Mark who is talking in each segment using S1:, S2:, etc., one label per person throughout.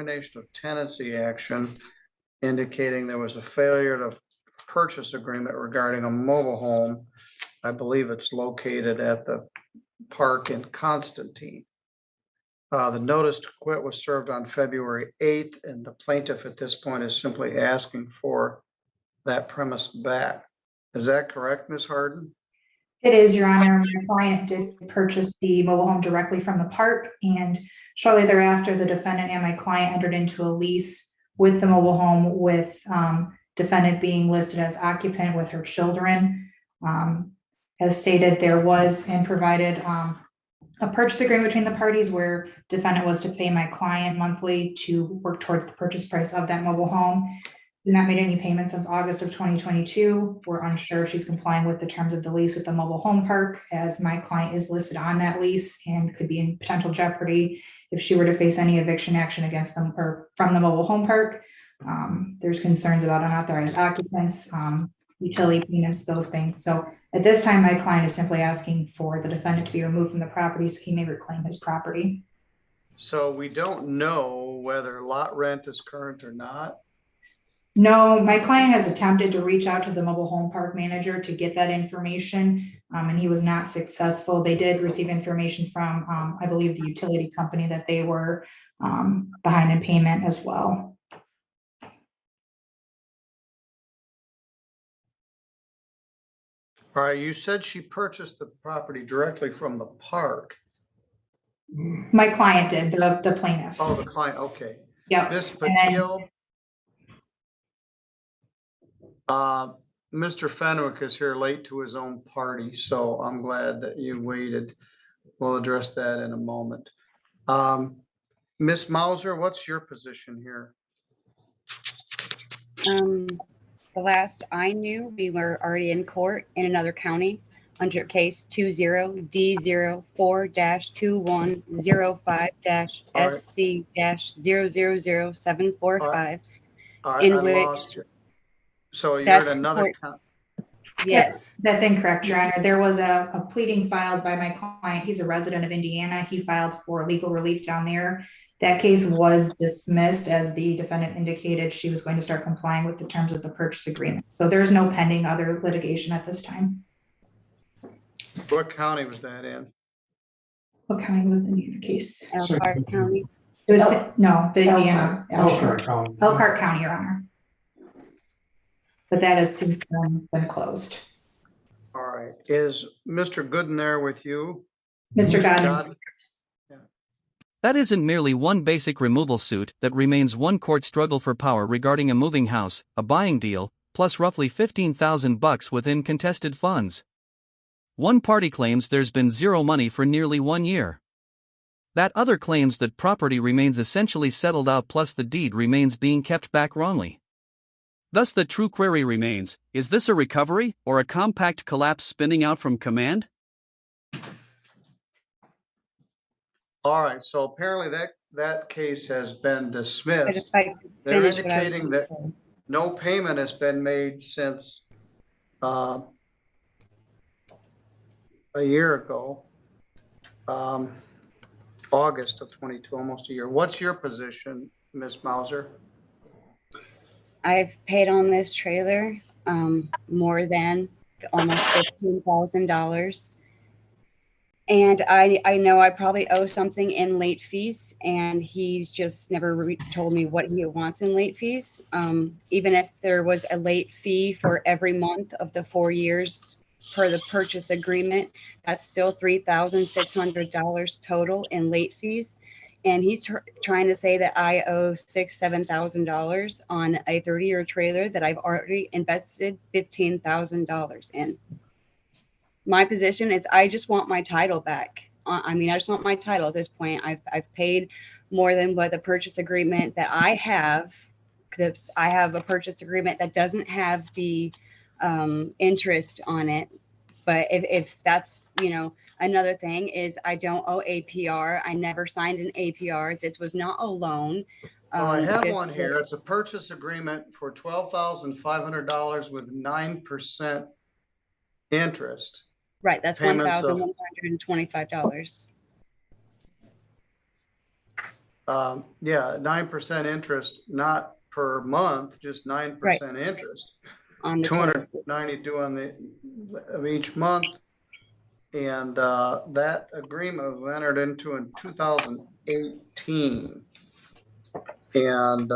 S1: termination of tenancy action indicating there was a failure to purchase agreement regarding a mobile home. I believe it's located at the park in Constantine. The notice to quit was served on February 8th, and the plaintiff at this point is simply asking for that premise back. Is that correct, Ms. Harden?
S2: It is, Your Honor. My client did purchase the mobile home directly from the park, and shortly thereafter, the defendant and my client entered into a lease with the mobile home, with defendant being listed as occupant with her children. As stated, there was and provided a purchase agreement between the parties where defendant was to pay my client monthly to work towards the purchase price of that mobile home. She's not made any payments since August of 2022. We're unsure if she's complying with the terms of the lease with the mobile home park, as my client is listed on that lease and could be in potential jeopardy if she were to face any eviction action against them or from the mobile home park. There's concerns about unauthorized occupants, utility payments, those things. So at this time, my client is simply asking for the defendant to be removed from the property so he may reclaim his property.
S1: So we don't know whether lot rent is current or not?
S2: No, my client has attempted to reach out to the mobile home park manager to get that information, and he was not successful. They did receive information from, I believe, the utility company that they were behind in payment as well.
S1: All right, you said she purchased the property directly from the park.
S2: My client did, the plaintiff.
S1: Oh, the client, okay.
S2: Yep.
S1: Ms. Patil, Mr. Fenwick is here late to his own party, so I'm glad that you waited. We'll address that in a moment. Ms. Mauser, what's your position here?
S3: The last I knew, we were already in court in another county under case 20-D04-2105-SC-000745.
S1: I lost you. So you're in another county?
S3: Yes.
S2: That's incorrect, Your Honor. There was a pleading filed by my client. He's a resident of Indiana. He filed for legal relief down there. That case was dismissed as the defendant indicated she was going to start complying with the terms of the purchase agreement. So there's no pending other litigation at this time.
S1: What county was that in?
S2: What county was the Indiana case?
S3: Elkhart County.
S2: It was, no, the Indiana.
S4: Elkhart County.
S2: Elkhart County, Your Honor. But that has since been closed.
S1: All right. Is Mr. Gooden there with you?
S2: Mr. Godden.
S5: That isn't merely one basic removal suit, that remains one court struggle for power regarding a moving house, a buying deal, plus roughly $15,000 within contested funds. One party claims there's been zero money for nearly 1 year. That other claims that property remains essentially settled out plus the deed remains being kept back wrongly. Thus the true query remains, is this a recovery or a compact collapse spinning out from command?
S1: All right, so apparently that case has been dismissed. They're indicating that no payment has been made since a year ago, August of 22, almost a year. What's your position, Ms. Mauser?
S3: I've paid on this trailer more than almost $15,000. And I know I probably owe something in late fees, and he's just never told me what he wants in late fees. Even if there was a late fee for every month of the 4 years per the purchase agreement, that's still $3,600 total in late fees. And he's trying to say that I owe $7,000 on a 30-year trailer that I've already invested $15,000 in. My position is I just want my title back. I just want my title at this point. I've paid more than what the purchase agreement that I have, because I have a purchase agreement that doesn't have the interest on it. But if that's, another thing is I don't owe APR. I never signed an APR. This was not a loan.
S1: Well, I have one here. It's a purchase agreement for $12,500 with 9% interest.
S3: Right, that's $1,125.
S1: Yeah, 9% interest, not per month, just 9% interest.
S3: On the total.
S1: 290 due on the of each month. And that agreement was entered into in 2018. And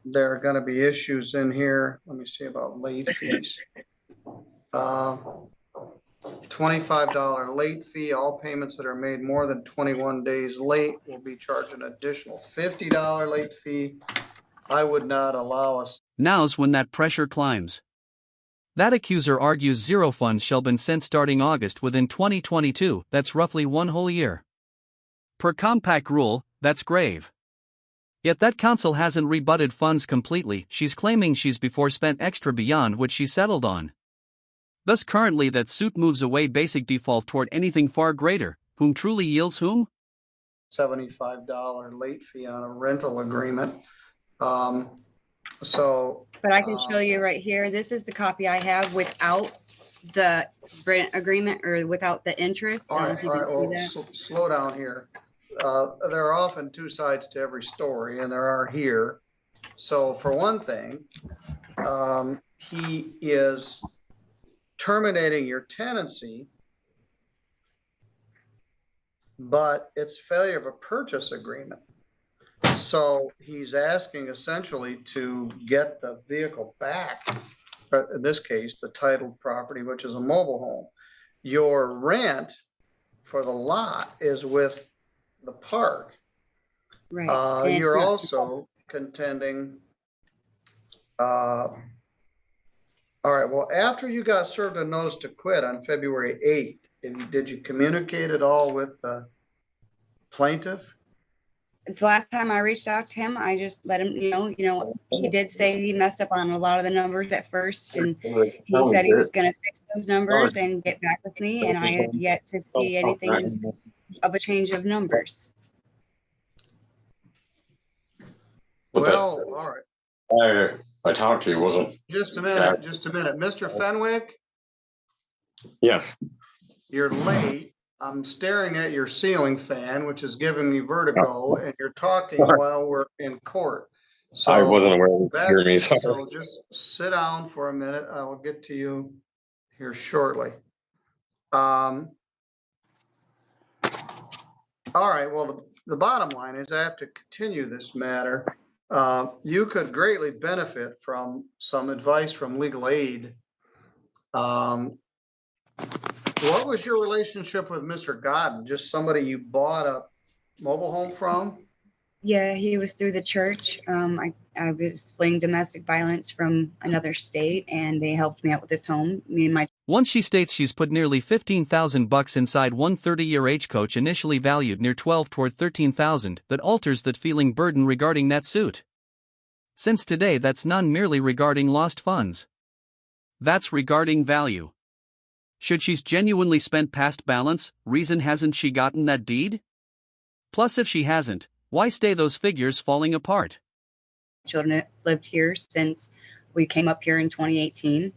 S1: there are going to be issues in here. Let me see about late fees. $25 late fee. All payments that are made more than 21 days late will be charged an additional $50 late fee. I would not allow us.
S5: Now's when that pressure climbs. That accuser argues zero funds shall been sent starting August within 2022, that's roughly 1 whole year. Per compact rule, that's grave. Yet that counsel hasn't rebutted funds completely, she's claiming she's before spent extra beyond what she settled on. Thus currently that suit moves away basic default toward anything far greater, whom truly yields whom?
S1: $75 late fee on a rental agreement. But
S3: I can show you right here. This is the copy I have without the rent agreement or without the interest.
S1: All right, well, slow down here. There are often two sides to every story, and there are here. So for one thing, he is terminating your tenancy, but it's failure of a purchase agreement. So he's asking essentially to get the vehicle back, but in this case, the titled property, which is a mobile home. Your rent for the lot is with the park.
S3: Right.
S1: You're also contending. All right. Well, after you got served a notice to quit on February 8th, did you communicate at all with the plaintiff?
S3: The last time I reached out to him, I just let him know, he did say he messed up on a lot of the numbers at first, and he said he was going to fix those numbers and get back with me, and I have yet to see anything of a change of numbers.
S1: Well, all right.
S4: I talked to you, wasn't?
S1: Just a minute, Mr. Fenwick.
S4: Yes.
S1: You're late. I'm staring at your ceiling fan, which is giving me vertigo, and you're talking while we're in court. So
S4: I wasn't aware you could hear me. Sorry.
S1: So just sit down for a minute. I will get to you here shortly. All right. Well, the bottom line is I have to continue this matter. You could greatly benefit from some advice from legal aid. What was your relationship with Mr. Godden? Just somebody you bought a mobile home from?
S3: Yeah, he was through the church. I was fleeing domestic violence from another state, and they helped me out with this home. Me and my.
S5: Once she states she's put nearly $15,000 inside one 30-year age coach initially valued near 12 toward $13,000, that alters that feeling burden regarding that suit. Since today that's none merely regarding lost funds. That's regarding value. Should she's genuinely spent past balance, reason hasn't she gotten that deed? Plus if she hasn't, why stay those figures falling apart?
S3: Children lived here since we came up here in 2018.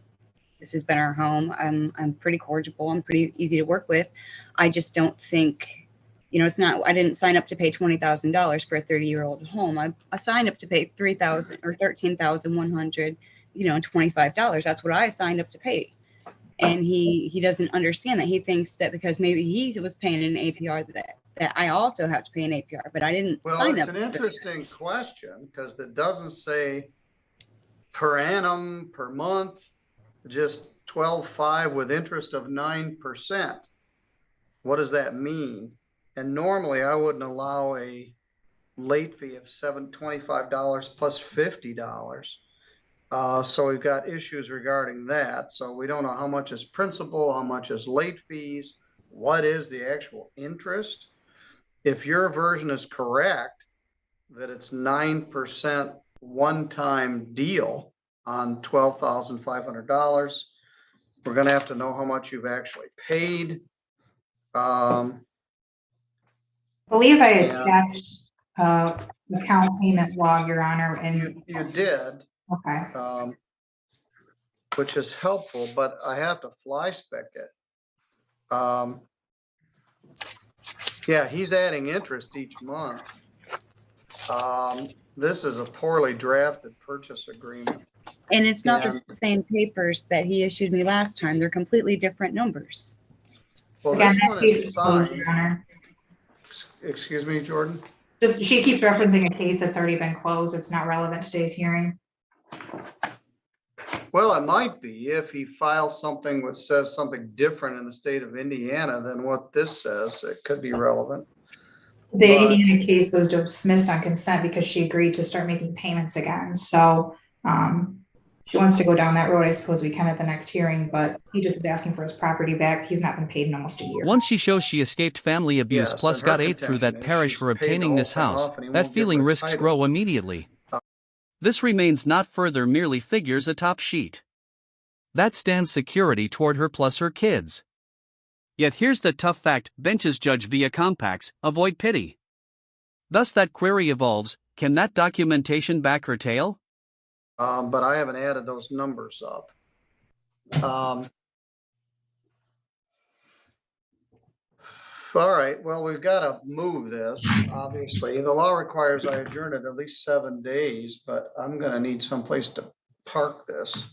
S3: This has been our home. I'm pretty cordial. I'm pretty easy to work with. I just don't think, it's not, I didn't sign up to pay $20,000 for a 30-year-old home. I signed up to pay $3,000 or $13,100, $25. That's what I signed up to pay. And he doesn't understand that. He thinks that because maybe he was paying an APR that I also have to pay an APR, but I didn't sign up.
S1: Well, it's an interesting question because it doesn't say per annum, per month, just 12.5 with interest of 9%. What does that mean? And normally I wouldn't allow a late fee of $25 plus $50. So we've got issues regarding that. So we don't know how much is principal, how much is late fees, what is the actual interest. If your version is correct, that it's 9% one-time deal on $12,500, we're going to have to know how much you've actually paid.
S2: I believe I attached account payment log, Your Honor, and
S1: you did.
S2: Okay.
S1: Which is helpful, but I have to fly spec it. Yeah, he's adding interest each month. This is a poorly drafted purchase agreement.
S3: And it's not
S1: And-
S3: the same papers that he issued me last time. They're completely different numbers.
S1: Well,
S2: Again,
S1: this
S2: that
S1: one
S2: case
S1: is
S2: is closed,
S1: signed.
S2: Your Honor.
S1: Excuse me, Jordan?
S2: Just, she keeps referencing a case that's already been closed. It's not relevant to today's hearing.
S1: Well, it might be if he files something which says something different in the state of Indiana than what this says, it could be relevant.
S2: The
S1: But-
S2: Indiana case was dismissed on consent because she agreed to start making payments again. So, she wants to go down that road. I suppose we can at the next hearing, but he just is asking for his property back. He's not been paid in almost a year.
S5: Once she shows she escaped family abuse
S1: Yes,
S5: plus
S1: and her
S5: got 8 through that
S1: contention is
S5: parish
S1: she's
S5: for
S1: paid the
S5: obtaining
S1: whole
S5: this
S1: thing
S5: house,
S1: off and he
S5: that
S1: won't give
S5: feeling
S1: her a
S5: risks
S1: title.
S5: grow immediately. This remains not further merely figures atop sheet. That stands security toward her plus her kids. Yet here's the tough fact: benches judge via compacts, avoid pity. Thus that query evolves: can that documentation back her tale?
S1: But I haven't added those numbers up. All right, well, we've got to move this, obviously. The law requires I adjourn it at least 7 days, but I'm going to need someplace to park this.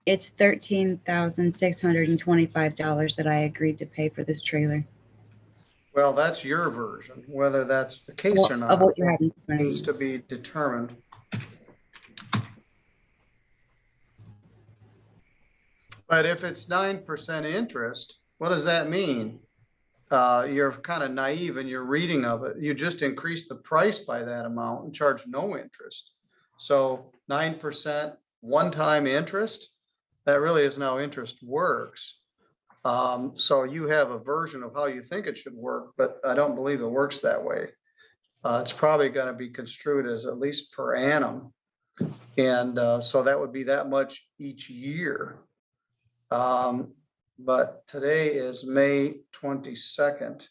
S3: It's $13,625 that I agreed to pay for this trailer.
S1: Well, that's your version. Whether that's the case
S3: Well,
S1: or
S3: of
S1: not
S3: what you're having in front of
S1: needs
S3: you.
S1: to be determined. But if it's 9% interest, what does that mean? You're kind of naive in your reading of it. You just increase the price by that amount and charge no interest. So 9% one-time interest, that really isn't how interest works. So you have a version of how you think it should work, but I don't believe it works that way. It's probably going to be construed as at least per annum. And so that would be that much each year. But today is May 22nd.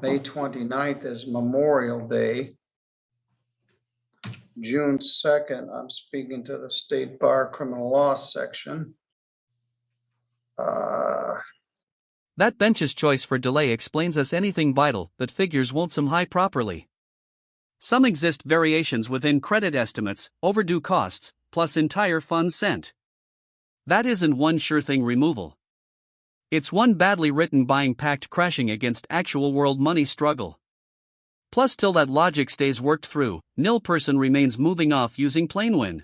S1: May 29th is Memorial Day. June 2nd, I'm speaking to the State Bar Criminal Law Section.
S5: That bench's choice for delay explains us anything vital that figures won't sum high properly. Some exist variations within credit estimates, overdue costs, plus entire funds sent. That isn't one sure thing removal. It's one badly written buying pact crashing against actual world money struggle. Plus till that logic stays worked through, nil person remains moving off using plain win.